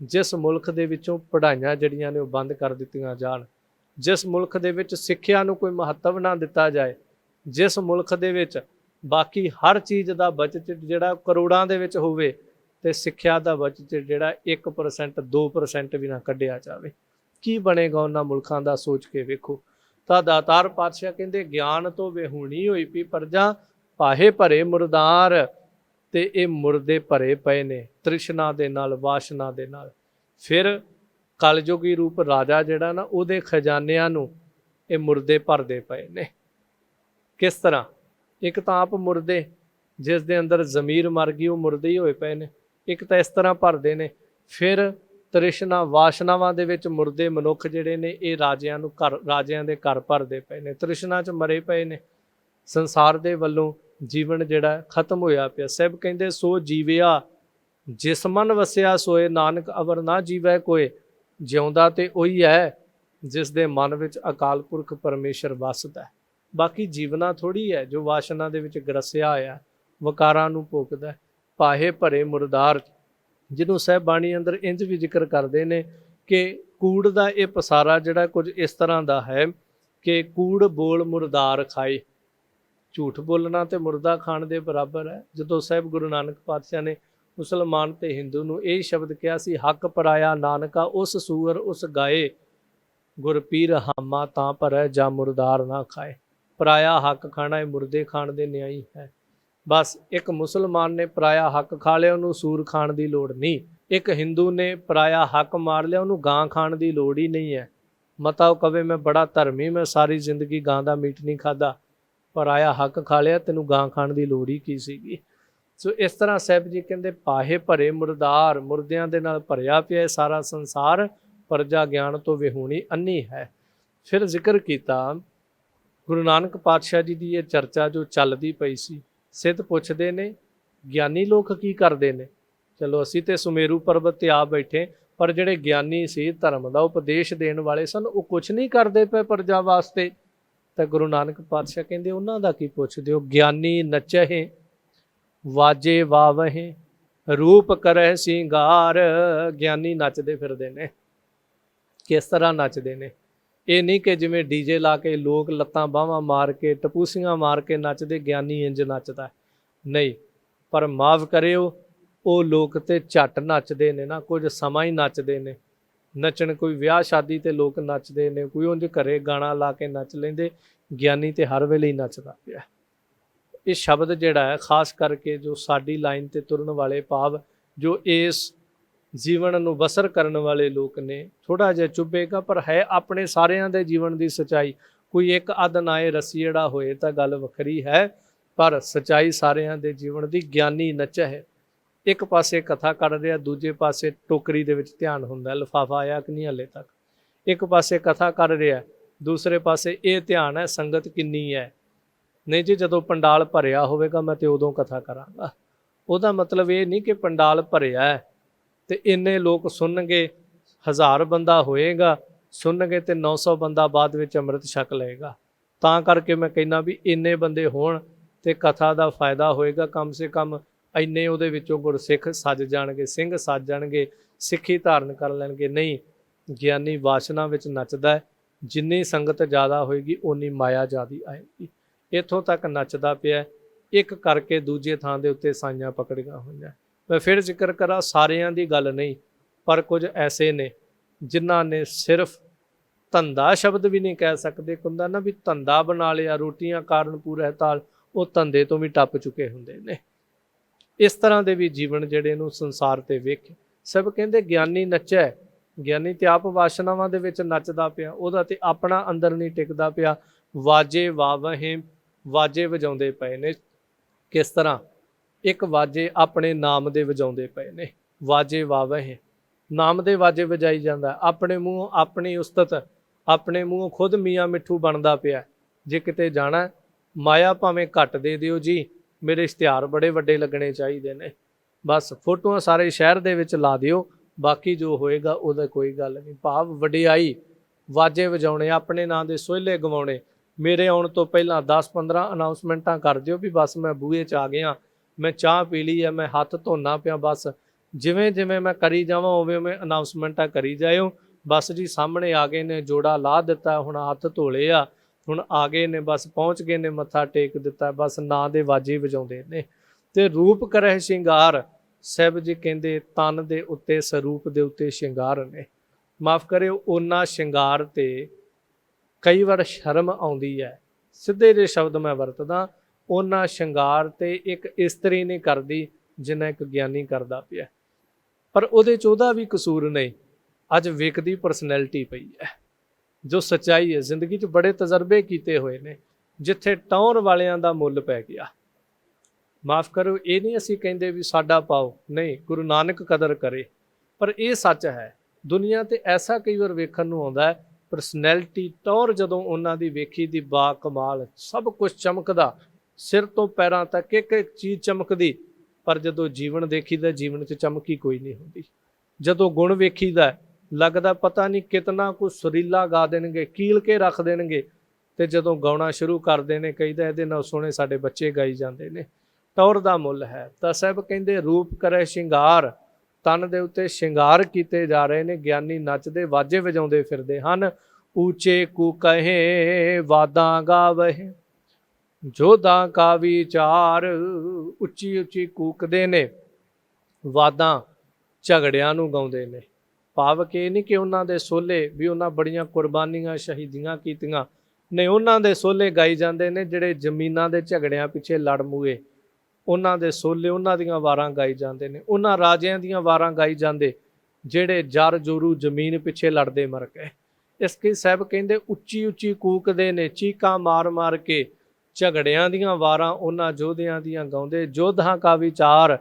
ਜਿਸ ਮੁਲਕ ਦੇ ਵਿੱਚੋਂ ਪੜ੍ਹਾਈਆਂ ਜਿਹੜੀਆਂ ਨੇ ਉਹ ਬੰਦ ਕਰ ਦਿੱਤੀਆਂ ਜਾਣ, ਜਿਸ ਮੁਲਕ ਦੇ ਵਿੱਚ ਸਿੱਖਿਆ ਨੂੰ ਕੋਈ ਮਹੱਤਵ ਨਾ ਦਿੱਤਾ ਜਾਏ, ਜਿਸ ਮੁਲਕ ਦੇ ਵਿੱਚ ਬਾਕੀ ਹਰ ਚੀਜ਼ ਦਾ ਬਜਟ ਜਿਹੜਾ ਕਰੋੜਾਂ ਦੇ ਵਿੱਚ ਹੋਵੇ ਤੇ ਸਿੱਖਿਆ ਦਾ ਬਜਟ ਜਿਹੜਾ 1% 2% ਵੀ ਨਾ ਕੱਢਿਆ ਜਾਵੇ, ਕੀ ਬਣੇਗਾ ਉਹਨਾਂ ਮੁਲਕਾਂ ਦਾ। ਸੋਚ ਕੇ ਵੇਖੋ। ਤਾਂ ਦਾਤਾਰ ਪਾਤਸ਼ਾਹ ਕਹਿੰਦੇ ਗਿਆਨ ਤੋਂ ਵਿਹੂਣੀ ਹੋਈ ਪਈ ਪ੍ਰਜਾ, ਪਾਹੇ ਭਰੇ ਮੁਰਦਾਰ। ਤੇ ਇਹ ਮੁਰਦੇ ਭਰੇ ਪਏ ਨੇ ਤ੍ਰਿਸ਼ਨਾ ਦੇ ਨਾਲ, ਵਾਸ਼ਨਾ ਦੇ ਨਾਲ। ਫਿਰ ਕਲਯੁਗੀ ਰੂਪ ਰਾਜਾ ਜਿਹੜਾ ਨਾ, ਉਹਦੇ ਖਜ਼ਾਨਿਆਂ ਨੂੰ ਇਹ ਮੁਰਦੇ ਭਰਦੇ ਪਏ ਨੇ। ਕਿਸ ਤਰ੍ਹਾਂ? ਇੱਕ ਤਾਂ ਆਪ ਮੁਰਦੇ, ਜਿਸ ਦੇ ਅੰਦਰ ਜ਼ਮੀਰ ਮਰ ਗਈ, ਉਹ ਮੁਰਦੇ ਹੀ ਹੋਏ ਪਏ ਨੇ। ਇੱਕ ਤਾਂ ਇਸ ਤਰ੍ਹਾਂ ਭਰਦੇ ਨੇ। ਫਿਰ ਤ੍ਰਿਸ਼ਨਾ ਵਾਸ਼ਨਾਵਾਂ ਦੇ ਵਿੱਚ ਮੁਰਦੇ ਮਨੁੱਖ ਜਿਹੜੇ ਨੇ, ਇਹ ਰਾਜਿਆਂ ਨੂੰ ਰਾਜਿਆਂ ਦੇ ਘਰ ਭਰਦੇ ਪਏ ਨੇ, ਤ੍ਰਿਸ਼ਨਾ 'ਚ ਮਰੇ ਪਏ ਨੇ। ਸੰਸਾਰ ਦੇ ਵੱਲੋਂ ਜੀਵਨ ਜਿਹੜਾ ਖਤਮ ਹੋਇਆ ਪਿਆ। ਸਾਹਿਬ ਕਹਿੰਦੇ ਸੋ ਜੀਵਿਆ ਜਿਸ ਮਨ ਵਸਿਆ ਸੋਏ, ਨਾਨਕ ਅਵਰ ਨਾ ਜੀਵੈ ਕੋਏ। ਜਿਉਂਦਾ ਤੇ ਉਹੀ ਹੈ ਜਿਸ ਦੇ ਮਨ ਵਿੱਚ ਅਕਾਲ ਪੁਰਖ ਪਰਮੇਸ਼ਰ ਵਸਦਾ। ਬਾਕੀ ਜੀਵਨਾ ਥੋੜ੍ਹੀ ਹੈ ਜੋ ਵਾਸ਼ਨਾ ਦੇ ਵਿੱਚ ਗਰਸਿਆ ਹੋਇਆ, ਵਕਾਰਾਂ ਨੂੰ ਭੋਗਦਾ। ਪਾਹੇ ਭਰੇ ਮੁਰਦਾਰ, ਜਿਹਨੂੰ ਸਾਹਿਬ ਬਾਣੀ ਅੰਦਰ ਇੰਝ ਵੀ ਜ਼ਿਕਰ ਕਰਦੇ ਨੇ ਕਿ ਕੂੜ ਦਾ ਇਹ ਪਸਾਰਾ ਜਿਹੜਾ ਕੁਝ ਇਸ ਤਰ੍ਹਾਂ ਦਾ ਹੈ ਕਿ ਕੂੜ ਬੋਲ ਮੁਰਦਾਰ ਖਾਏ। ਝੂਠ ਬੋਲਣਾ ਤੇ ਮੁਰਦਾ ਖਾਣ ਦੇ ਬਰਾਬਰ ਹੈ। ਜਦੋਂ ਸਾਹਿਬ ਗੁਰੂ ਨਾਨਕ ਪਾਤਸ਼ਾਹ ਨੇ ਮੁਸਲਮਾਨ ਤੇ ਹਿੰਦੂ ਨੂੰ ਇਹ ਸ਼ਬਦ ਕਿਹਾ ਸੀ, ਹੱਕ ਪਰਾਇਆ ਨਾਨਕਾ ਉਸ ਸੂਰ ਉਸ ਗਾਏ, ਗੁਰ ਪੀਰ ਹਾਮਾ ਤਾਂ ਭਰੈ ਜਾਂ ਮੁਰਦਾਰ ਨਾ ਖਾਏ। ਪਰਾਇਆ ਹੱਕ ਖਾਣਾ ਇਹ ਮੁਰਦੇ ਖਾਣ ਦੇ ਨਿਆਈ ਹੈ। ਬਸ ਇੱਕ ਮੁਸਲਮਾਨ ਨੇ ਪਰਾਇਆ ਹੱਕ ਖਾ ਲਿਆ, ਉਹਨੂੰ ਸੂਰ ਖਾਣ ਦੀ ਲੋੜ ਨਹੀਂ। ਇੱਕ ਹਿੰਦੂ ਨੇ ਪਰਾਇਆ ਹੱਕ ਮਾਰ ਲਿਆ, ਉਹਨੂੰ ਗਾਂ ਖਾਣ ਦੀ ਲੋੜ ਹੀ ਨਹੀਂ ਹੈ। ਮਤਾ ਉਹ ਕਵੇ ਮੈਂ ਬੜਾ ਧਰਮੀ, ਮੈਂ ਸਾਰੀ ਜ਼ਿੰਦਗੀ ਗਾਂ ਦਾ ਮੀਟ ਨਹੀਂ ਖਾਧਾ, ਪਰਾਇਆ ਹੱਕ ਖਾ ਲਿਆ, ਤੈਨੂੰ ਗਾਂ ਖਾਣ ਦੀ ਲੋੜ ਹੀ ਕੀ ਸੀਗੀ। ਸੋ ਇਸ ਤਰ੍ਹਾਂ ਸਾਹਿਬ ਜੀ ਕਹਿੰਦੇ ਪਾਹੇ ਭਰੇ ਮੁਰਦਾਰ, ਮੁਰਦਿਆਂ ਦੇ ਨਾਲ ਭਰਿਆ ਪਿਆ ਸਾਰਾ ਸੰਸਾਰ, ਪ੍ਰਜਾ ਗਿਆਨ ਤੋਂ ਵਿਹੂਣੀ ਅੰਨੀ ਹੈ। ਫਿਰ ਜ਼ਿਕਰ ਕੀਤਾ ਗੁਰੂ ਨਾਨਕ ਪਾਤਸ਼ਾਹ ਜੀ ਦੀ ਇਹ ਚਰਚਾ ਜੋ ਚੱਲਦੀ ਪਈ ਸੀ। ਸਿੱਧ ਪੁੱਛਦੇ ਨੇ ਗਿਆਨੀ ਲੋਕ ਕੀ ਕਰਦੇ ਨੇ। ਚਲੋ ਅਸੀਂ ਤੇ ਸੁਮੇਰੂ ਪਰਬਤ ਤੇ ਆ ਬੈਠੇ, ਪਰ ਜਿਹੜੇ ਗਿਆਨੀ ਸੀ, ਧਰਮ ਦਾ ਉਪਦੇਸ਼ ਦੇਣ ਵਾਲੇ ਸਨ, ਉਹ ਕੁਛ ਨਹੀਂ ਕਰਦੇ ਪਏ ਪ੍ਰਜਾ ਵਾਸਤੇ। ਤਾਂ ਗੁਰੂ ਨਾਨਕ ਪਾਤਸ਼ਾਹ ਕਹਿੰਦੇ ਉਹਨਾਂ ਦਾ ਕੀ ਪੁੱਛਦੇ ਹੋ। ਗਿਆਨੀ ਨਚਹਿ ਵਾਜੇ ਵਾਵਹਿ ਰੂਪ ਕਰਹਿ ਸਿੰਗਾਰ। ਗਿਆਨੀ ਨੱਚਦੇ ਫਿਰਦੇ ਨੇ। ਕਿਸ ਤਰ੍ਹਾਂ ਨੱਚਦੇ ਨੇ? ਇਹ ਨਹੀਂ ਕਿ ਜਿਵੇਂ ਡੀਜੇ ਲਾ ਕੇ ਲੋਕ ਲੱਤਾਂ ਬਾਹਾਂ ਮਾਰ ਕੇ ਟਪੂਸੀਆਂ ਮਾਰ ਕੇ ਨੱਚਦੇ, ਗਿਆਨੀ ਇੰਝ ਨੱਚਦਾ ਨਹੀਂ। ਪਰ ਮਾਫ ਕਰਿਓ, ਉਹ ਲੋਕ ਤੇ ਝੱਟ ਨੱਚਦੇ ਨੇ ਨਾ, ਕੁਝ ਸਮਾਂ ਹੀ ਨੱਚਦੇ ਨੇ। ਨੱਚਣ ਕੋਈ ਵਿਆਹ ਸ਼ਾਦੀ ਤੇ ਲੋਕ ਨੱਚਦੇ ਨੇ, ਕੋਈ ਉਂਝ ਘਰੇ ਗਾਣਾ ਲਾ ਕੇ ਨੱਚ ਲੈਂਦੇ। ਗਿਆਨੀ ਤੇ ਹਰ ਵੇਲੇ ਹੀ ਨੱਚਦਾ ਪਿਆ। ਇਹ ਸ਼ਬਦ ਜਿਹੜਾ ਹੈ ਖਾਸ ਕਰਕੇ ਜੋ ਸਾਡੀ ਲਾਈਨ ਤੇ ਤੁਰਨ ਵਾਲੇ, ਭਾਵ ਜੋ ਇਸ ਜੀਵਨ ਨੂੰ ਬਸਰ ਕਰਨ ਵਾਲੇ ਲੋਕ ਨੇ, ਥੋੜ੍ਹਾ ਜਿਹਾ ਚੁੱਭੇਗਾ, ਪਰ ਹੈ ਆਪਣੇ ਸਾਰਿਆਂ ਦੇ ਜੀਵਨ ਦੀ ਸੱਚਾਈ। ਕੋਈ ਇੱਕ ਅੱਧ ਨਾਏ ਰਸੀੜਾ ਹੋਏ ਤਾਂ ਗੱਲ ਵੱਖਰੀ ਹੈ, ਪਰ ਸੱਚਾਈ ਸਾਰਿਆਂ ਦੇ ਜੀਵਨ ਦੀ। ਗਿਆਨੀ ਨੱਚਾ ਹੈ, ਇੱਕ ਪਾਸੇ ਕਥਾ ਕਰ ਰਿਹਾ, ਦੂਜੇ ਪਾਸੇ ਟੋਕਰੀ ਦੇ ਵਿੱਚ ਧਿਆਨ ਹੁੰਦਾ, ਲਿਫਾਫਾ ਆਇਆ ਕਿ ਨਹੀਂ ਹਾਲੇ ਤੱਕ। ਇੱਕ ਪਾਸੇ ਕਥਾ ਕਰ ਰਿਹਾ, ਦੂਸਰੇ ਪਾਸੇ ਇਹ ਧਿਆਨ ਹੈ ਸੰਗਤ ਕਿੰਨੀ ਹੈ। ਨਹੀਂ ਜੀ, ਜਦੋਂ ਪੰਡਾਲ ਭਰਿਆ ਹੋਵੇਗਾ ਮੈਂ ਤੇ ਉਦੋਂ ਕਥਾ ਕਰਾਂਗਾ। ਉਹਦਾ ਮਤਲਬ ਇਹ ਨਹੀਂ ਕਿ ਪੰਡਾਲ ਭਰਿਆ ਹੈ ਤੇ ਇੰਨੇ ਲੋਕ ਸੁਣਨਗੇ, 1000 ਬੰਦਾ ਹੋਏਗਾ ਸੁਣਨਗੇ ਤੇ 900 ਬੰਦਾ ਬਾਅਦ ਵਿੱਚ ਅੰਮ੍ਰਿਤ ਛਕ ਲਏਗਾ। ਤਾਂ ਕਰਕੇ ਮੈਂ ਕਹਿੰਦਾ ਵੀ ਇੰਨੇ ਬੰਦੇ ਹੋਣ ਤੇ ਕਥਾ ਦਾ ਫਾਇਦਾ ਹੋਏਗਾ। ਕਮ ਸੇ ਕਮ ਇੰਨੇ ਉਹਦੇ ਵਿੱਚੋਂ ਗੁਰਸਿੱਖ ਸੱਜ ਜਾਣਗੇ, ਸਿੰਘ ਸੱਜ ਜਾਣਗੇ, ਸਿੱਖੀ ਧਾਰਨ ਕਰ ਲੈਣਗੇ। ਨਹੀਂ, ਗਿਆਨੀ ਵਾਸ਼ਨਾ ਵਿੱਚ ਨੱਚਦਾ ਹੈ। ਜਿੰਨੀ ਸੰਗਤ ਜ਼ਿਆਦਾ ਹੋਏਗੀ ਓਨੀ ਮਾਇਆ ਜ਼ਿਆਦੀ ਆਏਗੀ। ਇੱਥੋਂ ਤੱਕ ਨੱਚਦਾ ਪਿਆ, ਇੱਕ ਕਰਕੇ ਦੂਜੇ ਥਾਂ ਦੇ ਉੱਤੇ ਸਾਈਆਂ ਪਕੜੀਆਂ ਹੋਈਆਂ। ਮੈਂ ਫਿਰ ਜ਼ਿਕਰ ਕਰਾਂ, ਸਾਰਿਆਂ ਦੀ ਗੱਲ ਨਹੀਂ, ਪਰ ਕੁਝ ਐਸੇ ਨੇ ਜਿਨ੍ਹਾਂ ਨੇ ਸਿਰਫ ਧੰਦਾ ਸ਼ਬਦ ਵੀ ਨਹੀਂ ਕਹਿ ਸਕਦੇ। ਹੁੰਦਾ ਨਾ ਵੀ ਧੰਦਾ ਬਣਾ ਲਿਆ, ਰੋਟੀਆਂ ਕਾਰਨ ਪੂਰਾ ਤਾਲ, ਉਹ ਧੰਦੇ ਤੋਂ ਵੀ ਟੱਪ ਚੁੱਕੇ ਹੁੰਦੇ ਨੇ। ਇਸ ਤਰ੍ਹਾਂ ਦੇ ਵੀ ਜੀਵਨ ਜਿਹੜੇ ਨੂੰ ਸੰਸਾਰ ਤੇ ਵੇਖੇ। ਸਭ ਕਹਿੰਦੇ ਗਿਆਨੀ ਨੱਚੈ, ਗਿਆਨੀ ਤੇ ਆਪ ਵਾਸ਼ਨਾਵਾਂ ਦੇ ਵਿੱਚ ਨੱਚਦਾ ਪਿਆ, ਉਹਦਾ ਤੇ ਆਪਣਾ ਅੰਦਰ ਨਹੀਂ ਟਿਕਦਾ ਪਿਆ। ਵਾਜੇ ਵਾਵਹਿ, ਵਾਜੇ ਵਜਾਉਂਦੇ ਪਏ ਨੇ। ਕਿਸ ਤਰ੍ਹਾਂ? ਇੱਕ ਵਾਜੇ ਆਪਣੇ ਨਾਮ ਦੇ ਵਜਾਉਂਦੇ ਪਏ ਨੇ, ਵਾਜੇ ਵਾਵਹਿ, ਨਾਮ ਦੇ ਵਾਜੇ ਵਜਾਈ ਜਾਂਦਾ, ਆਪਣੇ ਮੂੰਹੋਂ ਆਪਣੀ ਉਸਤਤ, ਆਪਣੇ ਮੂੰਹੋਂ ਖੁਦ ਮੀਆਂ ਮਿੱਠੂ ਬਣਦਾ ਪਿਆ। ਜੇ ਕਿਤੇ ਜਾਣਾ, ਮਾਇਆ ਭਾਵੇਂ ਘੱਟ ਦੇ ਦਿਓ ਜੀ, ਮੇਰੇ ਇਸ਼ਤਿਹਾਰ ਬੜੇ ਵੱਡੇ ਲੱਗਣੇ ਚਾਹੀਦੇ ਨੇ, ਬਸ ਫੋਟੋਆਂ ਸਾਰੇ ਸ਼ਹਿਰ ਦੇ ਵਿੱਚ ਲਾ ਦਿਓ, ਬਾਕੀ ਜੋ ਹੋਏਗਾ ਉਹਦਾ ਕੋਈ ਗੱਲ ਨਹੀਂ। ਭਾਵ ਵਡਿਆਈ, ਵਾਜੇ ਵਜਾਉਣੇ, ਆਪਣੇ ਨਾਂ ਦੇ ਸੋਹਿਲੇ ਗਵਾਉਣੇ। ਮੇਰੇ ਆਉਣ ਤੋਂ ਪਹਿਲਾਂ 10-15 ਅਨਾਊਂਸਮੈਂਟਾਂ ਕਰ ਦਿਓ ਵੀ ਬਸ ਮੈਂ ਬੂਹੇ 'ਚ ਆ ਗਿਆ, ਮੈਂ ਚਾਹ ਪੀ ਲਈ ਹੈ, ਮੈਂ ਹੱਥ ਧੋਣਾ ਪਿਆ, ਬਸ ਜਿਵੇਂ ਜਿਵੇਂ ਮੈਂ ਕਰੀ ਜਾਵਾਂ ਉਵੇਂ ਉਵੇਂ ਅਨਾਊਂਸਮੈਂਟਾਂ ਕਰੀ ਜਾਇਓ। ਬਸ ਜੀ ਸਾਹਮਣੇ ਆ ਗਏ ਨੇ, ਜੋੜਾ ਲਾ ਦਿੱਤਾ, ਹੁਣ ਹੱਥ ਧੋ ਲਏ ਆ, ਹੁਣ ਆ ਗਏ ਨੇ, ਬਸ ਪਹੁੰਚ ਗਏ ਨੇ, ਮੱਥਾ ਟੇਕ ਦਿੱਤਾ, ਬਸ ਨਾਂ ਦੇ ਵਾਜੇ ਵਜਾਉਂਦੇ ਨੇ। ਤੇ ਰੂਪ ਕਰਹਿ ਸ਼ਿੰਗਾਰ, ਸਾਹਿਬ ਜੀ ਕਹਿੰਦੇ ਤਨ ਦੇ ਉੱਤੇ, ਸਰੂਪ ਦੇ ਉੱਤੇ ਸ਼ਿੰਗਾਰ ਨੇ। ਮਾਫ ਕਰਿਓ, ਉਹਨਾਂ ਸ਼ਿੰਗਾਰ ਤੇ ਕਈ ਵਾਰ ਸ਼ਰਮ ਆਉਂਦੀ ਹੈ, ਸਿੱਧੇ ਜਿਹੇ ਸ਼ਬਦ ਮੈਂ ਵਰਤਦਾ, ਉਹਨਾਂ ਸ਼ਿੰਗਾਰ ਤੇ ਇੱਕ ਇਸਤਰੀ ਨਹੀਂ ਕਰਦੀ ਜਿੰਨਾ ਇੱਕ ਗਿਆਨੀ ਕਰਦਾ ਪਿਆ। ਪਰ ਉਹਦੇ 'ਚ ਉਹਦਾ ਵੀ ਕਸੂਰ ਨਹੀਂ, ਅੱਜ ਵਿਕਦੀ ਪਰਸਨੈਲਿਟੀ ਪਈ ਹੈ। ਜੋ ਸੱਚਾਈ ਹੈ, ਜ਼ਿੰਦਗੀ 'ਚ ਬੜੇ ਤਜਰਬੇ ਕੀਤੇ ਹੋਏ ਨੇ, ਜਿੱਥੇ ਟੌਰ ਵਾਲਿਆਂ ਦਾ ਮੁੱਲ ਪੈ ਗਿਆ। ਮਾਫ ਕਰੋ, ਇਹ ਨਹੀਂ ਅਸੀਂ ਕਹਿੰਦੇ ਵੀ ਸਾਡਾ ਪਾਓ, ਨਹੀਂ, ਗੁਰੂ ਨਾਨਕ ਕਦਰ ਕਰੇ, ਪਰ ਇਹ ਸੱਚ ਹੈ। ਦੁਨੀਆ ਤੇ ਐਸਾ ਕਈ ਵਾਰ ਵੇਖਣ ਨੂੰ ਆਉਂਦਾ ਹੈ, ਪਰਸਨੈਲਿਟੀ ਟੌਰ ਜਦੋਂ ਉਹਨਾਂ ਦੀ ਵੇਖੀ ਦੀ, ਬਾ ਕਮਾਲ, ਸਭ ਕੁਝ ਚਮਕਦਾ, ਸਿਰ ਤੋਂ ਪੈਰਾਂ ਤੱਕ ਇੱਕ ਇੱਕ ਚੀਜ਼ ਚਮਕਦੀ, ਪਰ ਜਦੋਂ ਜੀਵਨ ਦੇਖੀਦਾ, ਜੀਵਨ 'ਚ ਚਮਕੀ ਕੋਈ ਨਹੀਂ ਹੁੰਦੀ। ਜਦੋਂ ਗੁਣ ਵੇਖੀਦਾ, ਲੱਗਦਾ ਪਤਾ ਨਹੀਂ ਕਿਤਨਾ ਕੁਝ ਸੁਰੀਲਾ ਗਾ ਦੇਣਗੇ, ਕੀਲ ਕੇ ਰੱਖ ਦੇਣਗੇ, ਤੇ ਜਦੋਂ ਗਾਉਣਾ ਸ਼ੁਰੂ ਕਰਦੇ ਨੇ, ਕਹੀਦਾ ਇਹਦੇ ਨਾਲ ਸੋਹਣੇ ਸਾਡੇ ਬੱਚੇ ਗਾਈ ਜਾਂਦੇ ਨੇ। ਟੌਰ ਦਾ ਮੁੱਲ ਹੈ। ਤਾਂ ਸਾਹਿਬ ਕਹਿੰਦੇ ਰੂਪ ਕਰੇ ਸ਼ਿੰਗਾਰ, ਤਨ ਦੇ ਉੱਤੇ ਸ਼ਿੰਗਾਰ ਕੀਤੇ ਜਾ ਰਹੇ ਨੇ। ਗਿਆਨੀ ਨੱਚਦੇ ਵਾਜੇ ਵਜਾਉਂਦੇ ਫਿਰਦੇ ਹਨ। ਉੱਚੇ ਕੂ ਕਹੇ ਵਾਦਾਂ ਗਾਵਹਿ, ਜੋਧਾਂ ਕਾ ਵਿਚਾਰ, ਉੱਚੀ ਉੱਚੀ ਕੂਕਦੇ ਨੇ, ਵਾਦਾਂ ਝਗੜਿਆਂ ਨੂੰ ਗਾਉਂਦੇ ਨੇ। ਭਾਵ ਕਿ ਇਹ ਨਹੀਂ ਕਿ ਉਹਨਾਂ ਦੇ ਸੋਹਲੇ ਵੀ ਉਹਨਾਂ ਬੜੀਆਂ ਕੁਰਬਾਨੀਆਂ ਸ਼ਹੀਦੀਆਂ ਕੀਤੀਆਂ, ਨਹੀਂ, ਉਹਨਾਂ ਦੇ ਸੋਹਲੇ ਗਾਈ ਜਾਂਦੇ ਨੇ ਜਿਹੜੇ ਜ਼ਮੀਨਾਂ ਦੇ ਝਗੜਿਆਂ ਪਿੱਛੇ ਲੜ ਮੁਏ, ਉਹਨਾਂ ਦੇ ਸੋਹਲੇ, ਉਹਨਾਂ ਦੀਆਂ ਵਾਰਾਂ ਗਾਈ ਜਾਂਦੇ ਨੇ। ਉਹਨਾਂ ਰਾਜਿਆਂ ਦੀਆਂ ਵਾਰਾਂ ਗਾਈ ਜਾਂਦੇ ਜਿਹੜੇ ਜਰ ਜੋਰੂ ਜ਼ਮੀਨ ਪਿੱਛੇ ਲੜਦੇ ਮਰ ਗਏ। ਇਸ ਕੀ ਸਾਹਿਬ ਕਹਿੰਦੇ ਉੱਚੀ ਉੱਚੀ ਕੂਕਦੇ ਨੇ, ਚੀਕਾਂ ਮਾਰ ਮਾਰ ਕੇ ਝਗੜਿਆਂ ਦੀਆਂ ਵਾਰਾਂ ਉਹਨਾਂ ਯੋਧਿਆਂ ਦੀਆਂ ਗਾਉਂਦੇ। ਯੋਧਾਂ ਕਾ ਵਿਚਾਰ,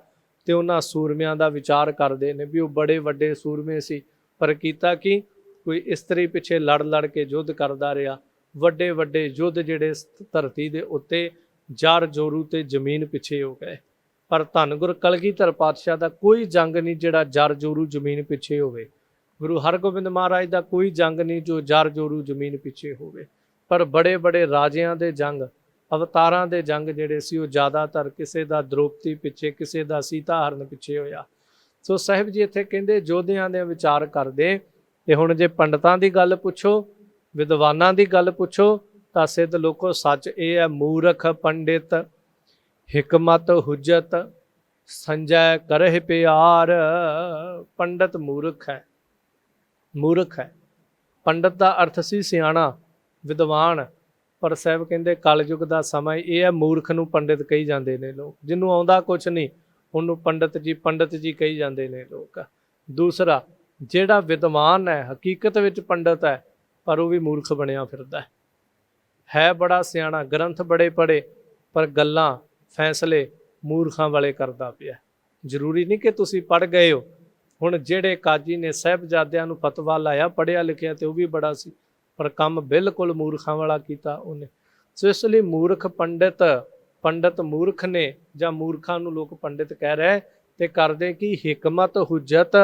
ਤੇ ਉਹਨਾਂ ਸੂਰਮਿਆਂ ਦਾ ਵਿਚਾਰ ਕਰਦੇ ਨੇ ਵੀ ਉਹ ਬੜੇ ਵੱਡੇ ਸੂਰਮੇ ਸੀ, ਪਰ ਕੀਤਾ ਕੀ? ਕੋਈ ਇਸਤਰੀ ਪਿੱਛੇ ਲੜ ਲੜ ਕੇ ਯੁੱਧ ਕਰਦਾ ਰਿਹਾ। ਵੱਡੇ ਵੱਡੇ ਯੁੱਧ ਜਿਹੜੇ ਧਰਤੀ ਦੇ ਉੱਤੇ ਜਰ ਜੋਰੂ ਤੇ ਜ਼ਮੀਨ ਪਿੱਛੇ ਹੋ ਗਏ। ਪਰ ਧੰਨ ਗੁਰ ਕਲਗੀਧਰ ਪਾਤਸ਼ਾਹ ਦਾ ਕੋਈ ਜੰਗ ਨਹੀਂ ਜਿਹੜਾ ਜਰ ਜੋਰੂ ਜ਼ਮੀਨ ਪਿੱਛੇ ਹੋਵੇ। ਗੁਰੂ ਹਰਗੋਬਿੰਦ ਮਹਾਰਾਜ ਦਾ ਕੋਈ ਜੰਗ ਨਹੀਂ ਜੋ ਜਰ ਜੋਰੂ ਜ਼ਮੀਨ ਪਿੱਛੇ ਹੋਵੇ। ਪਰ ਬੜੇ ਬੜੇ ਰਾਜਿਆਂ ਦੇ ਜੰਗ, ਅਵਤਾਰਾਂ ਦੇ ਜੰਗ ਜਿਹੜੇ ਸੀ, ਉਹ ਜ਼ਿਆਦਾਤਰ ਕਿਸੇ ਦਾ ਦ੍ਰੋਪਦੀ ਪਿੱਛੇ, ਕਿਸੇ ਦਾ ਸੀਤਾ ਹਰਨ ਪਿੱਛੇ ਹੋਇਆ। ਸੋ ਸਾਹਿਬ ਜੀ ਇੱਥੇ ਕਹਿੰਦੇ ਯੋਧਿਆਂ ਦੇ ਵਿਚਾਰ ਕਰਦੇ। ਤੇ ਹੁਣ ਜੇ ਪੰਡਤਾਂ ਦੀ ਗੱਲ ਪੁੱਛੋ, ਵਿਦਵਾਨਾਂ ਦੀ ਗੱਲ ਪੁੱਛੋ, ਤਾਂ ਸਿੱਧ ਲੋਕੋ ਸੱਚ ਇਹ ਹੈ, ਮੂਰਖ ਪੰਡਿਤ ਹਿਕਮਤ ਹੁਜਤ ਸੰਜੈ ਕਰਹਿ ਪਿਆਰ। ਪੰਡਤ ਮੂਰਖ ਹੈ, ਮੂਰਖ ਹੈ। ਪੰਡਤ ਦਾ ਅਰਥ ਸੀ ਸਿਆਣਾ, ਵਿਦਵਾਨ। ਪਰ ਸਾਹਿਬ ਕਹਿੰਦੇ ਕਲਯੁਗ ਦਾ ਸਮਾਂ ਇਹ ਹੈ, ਮੂਰਖ ਨੂੰ ਪੰਡਿਤ ਕਹੀ ਜਾਂਦੇ ਨੇ ਲੋਕ। ਜਿਹਨੂੰ ਆਉਂਦਾ ਕੁਛ ਨਹੀਂ ਉਹਨੂੰ ਪੰਡਤ ਜੀ ਕਹੀ ਜਾਂਦੇ ਨੇ ਲੋਕ। ਦੂਸਰਾ, ਜਿਹੜਾ ਵਿਦਵਾਨ ਹੈ, ਹਕੀਕਤ ਵਿੱਚ ਪੰਡਤ ਹੈ, ਪਰ ਉਹ ਵੀ ਮੂਰਖ ਬਣਿਆ ਫਿਰਦਾ ਹੈ ਬੜਾ ਸਿਆਣਾ, ਗ੍ਰੰਥ ਬੜੇ ਪੜ੍ਹੇ, ਪਰ ਗੱਲਾਂ ਫੈਸਲੇ ਮੂਰਖਾਂ ਵਾਲੇ ਕਰਦਾ ਪਿਆ। ਜ਼ਰੂਰੀ ਨਹੀਂ ਕਿ ਤੁਸੀਂ ਪੜ੍ਹ ਗਏ ਹੋ। ਹੁਣ ਜਿਹੜੇ ਕਾਜੀ ਨੇ ਸਾਹਿਬਜ਼ਾਦਿਆਂ ਨੂੰ ਫਤਵਾ ਲਾਇਆ, ਪੜ੍ਹਿਆ ਲਿਖਿਆ ਤੇ ਉਹ ਵੀ ਬੜਾ ਸੀ, ਪਰ ਕੰਮ ਬਿਲਕੁਲ ਮੂਰਖਾਂ ਵਾਲਾ ਕੀਤਾ ਉਹਨੇ। ਸੋ ਇਸ ਲਈ ਮੂਰਖ ਪੰਡਿਤ, ਪੰਡਤ ਮੂਰਖ ਨੇ, ਜਾਂ ਮੂਰਖਾਂ ਨੂੰ ਲੋਕ ਪੰਡਿਤ ਕਹਿ ਰਹੇ, ਤੇ ਕਰਦੇ ਕੀ? ਹਿਕਮਤ ਹੁਜਤ,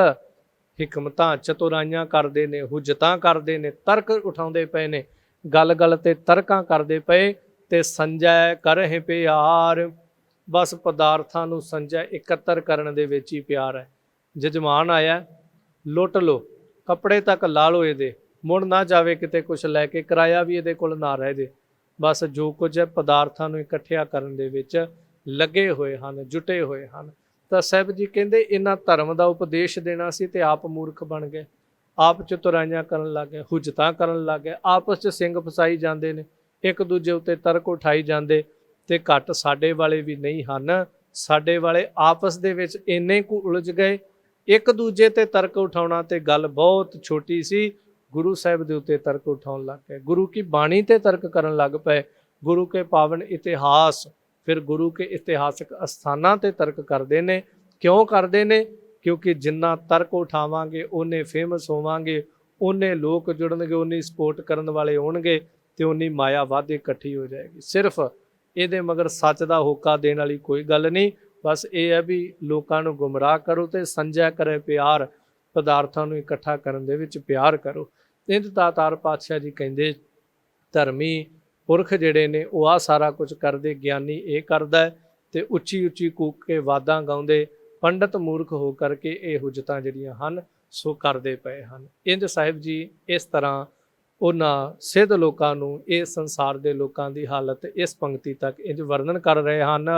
ਹਿਕਮਤਾਂ ਚਤੁਰਾਈਆਂ ਕਰਦੇ ਨੇ, ਹੁਜਤਾਂ ਕਰਦੇ ਨੇ, ਤਰਕ ਉਠਾਉਂਦੇ ਪਏ ਨੇ, ਗੱਲ ਗੱਲ ਤੇ ਤਰਕਾਂ ਕਰਦੇ ਪਏ। ਤੇ ਸੰਜੈ ਕਰਹਿ ਪਿਆਰ, ਬਸ ਪਦਾਰਥਾਂ ਨੂੰ ਸੰਜੈ ਇਕੱਤਰ ਕਰਨ ਦੇ ਵਿੱਚ ਹੀ ਪਿਆਰ ਹੈ। ਜਜਮਾਨ ਆਇਆ, ਲੁੱਟ ਲਓ, ਕੱਪੜੇ ਤੱਕ ਲਾ ਲਓ ਇਹਦੇ, ਮੁੜ ਨਾ ਜਾਵੇ ਕਿਤੇ ਕੁਛ ਲੈ ਕੇ, ਕਿਰਾਇਆ ਵੀ ਇਹਦੇ ਕੋਲ ਨਾ ਰਹਿ ਜੇ। ਬਸ ਜੋ ਕੁਝ ਹੈ ਪਦਾਰਥਾਂ ਨੂੰ ਇਕੱਠਿਆ ਕਰਨ ਦੇ ਵਿੱਚ ਲੱਗੇ ਹੋਏ ਹਨ, ਜੁਟੇ ਹੋਏ ਹਨ। ਤਾਂ ਸਾਹਿਬ ਜੀ ਕਹਿੰਦੇ ਇਹਨਾਂ ਧਰਮ ਦਾ ਉਪਦੇਸ਼ ਦੇਣਾ ਸੀ ਤੇ ਆਪ ਮੂਰਖ ਬਣ ਗਏ, ਆਪ ਚਤੁਰਾਈਆਂ ਕਰਨ ਲੱਗ ਗਏ, ਹੁਜਤਾਂ ਕਰਨ ਲੱਗ ਗਏ, ਆਪਸ 'ਚ ਸਿੰਘ ਫਸਾਈ ਜਾਂਦੇ ਨੇ, ਇੱਕ ਦੂਜੇ ਉੱਤੇ ਤਰਕ ਉਠਾਈ ਜਾਂਦੇ। ਤੇ ਘੱਟ ਸਾਡੇ ਵਾਲੇ ਵੀ ਨਹੀਂ ਹਨ, ਸਾਡੇ ਵਾਲੇ ਆਪਸ ਦੇ ਵਿੱਚ ਇੰਨੇ ਕੁ ਉਲਝ ਗਏ ਇੱਕ ਦੂਜੇ ਤੇ ਤਰਕ ਉਠਾਉਣਾ ਤੇ ਗੱਲ ਬਹੁਤ ਛੋਟੀ ਸੀ, ਗੁਰੂ ਸਾਹਿਬ ਦੇ ਉੱਤੇ ਤਰਕ ਉਠਾਉਣ ਲੱਗ ਪਏ, ਗੁਰੂ ਕੀ ਬਾਣੀ ਤੇ ਤਰਕ ਕਰਨ ਲੱਗ ਪਏ, ਗੁਰੂ ਕੇ ਪਾਵਨ ਇਤਿਹਾਸ, ਫਿਰ ਗੁਰੂ ਕੇ ਇਤਿਹਾਸਕ ਅਸਥਾਨਾਂ ਤੇ ਤਰਕ ਕਰਦੇ ਨੇ। ਕਿਉਂ ਕਰਦੇ ਨੇ? ਕਿਉਂਕਿ ਜਿੰਨਾ ਤਰਕ ਉਠਾਵਾਂਗੇ ਉਹਨੇ ਫੇਮਸ ਹੋਵਾਂਗੇ, ਉਹਨੇ ਲੋਕ ਜੁੜਨਗੇ, ਉਨੀ ਸਪੋਰਟ ਕਰਨ ਵਾਲੇ ਹੋਣਗੇ ਤੇ ਉਨੀ ਮਾਇਆ ਵੱਧ ਇਕੱਠੀ ਹੋ ਜਾਏਗੀ। ਸਿਰਫ ਇਹਦੇ ਮਗਰ ਸੱਚ ਦਾ ਹੋਕਾ ਦੇਣ ਵਾਲੀ ਕੋਈ ਗੱਲ ਨਹੀਂ, ਬਸ ਇਹ ਹੈ ਵੀ ਲੋਕਾਂ ਨੂੰ ਗੁੰਮਰਾਹ ਕਰੋ ਤੇ ਸੰਜੈ ਕਰੇ ਪਿਆਰ, ਪਦਾਰਥਾਂ ਨੂੰ ਇਕੱਠਾ ਕਰਨ ਦੇ ਵਿੱਚ ਪਿਆਰ ਕਰੋ। ਇੰਝ ਦਾਤਾਰ ਪਾਤਸ਼ਾਹ ਜੀ ਕਹਿੰਦੇ ਧਰਮੀ ਪੁਰਖ ਜਿਹੜੇ ਨੇ ਉਹ ਆ ਸਾਰਾ ਕੁਝ ਕਰਦੇ, ਗਿਆਨੀ ਇਹ ਕਰਦਾ ਤੇ ਉੱਚੀ ਉੱਚੀ ਕੂਕ ਕੇ ਵਾਦਾਂ ਗਾਉਂਦੇ ਪੰਡਤ ਮੂਰਖ ਹੋ ਕਰਕੇ ਇਹ ਹੁਜਤਾਂ ਜਿਹੜੀਆਂ ਹਨ ਸੋ ਕਰਦੇ ਪਏ ਹਨ। ਇੰਝ ਸਾਹਿਬ ਜੀ ਇਸ ਤਰ੍ਹਾਂ ਉਹਨਾਂ ਸਿੱਧ ਲੋਕਾਂ ਨੂੰ, ਇਸ ਸੰਸਾਰ ਦੇ ਲੋਕਾਂ ਦੀ ਹਾਲਤ ਇਸ ਪੰਕਤੀ ਤੱਕ ਇੰਝ ਵਰਣਨ ਕਰ ਰਹੇ ਹਨ।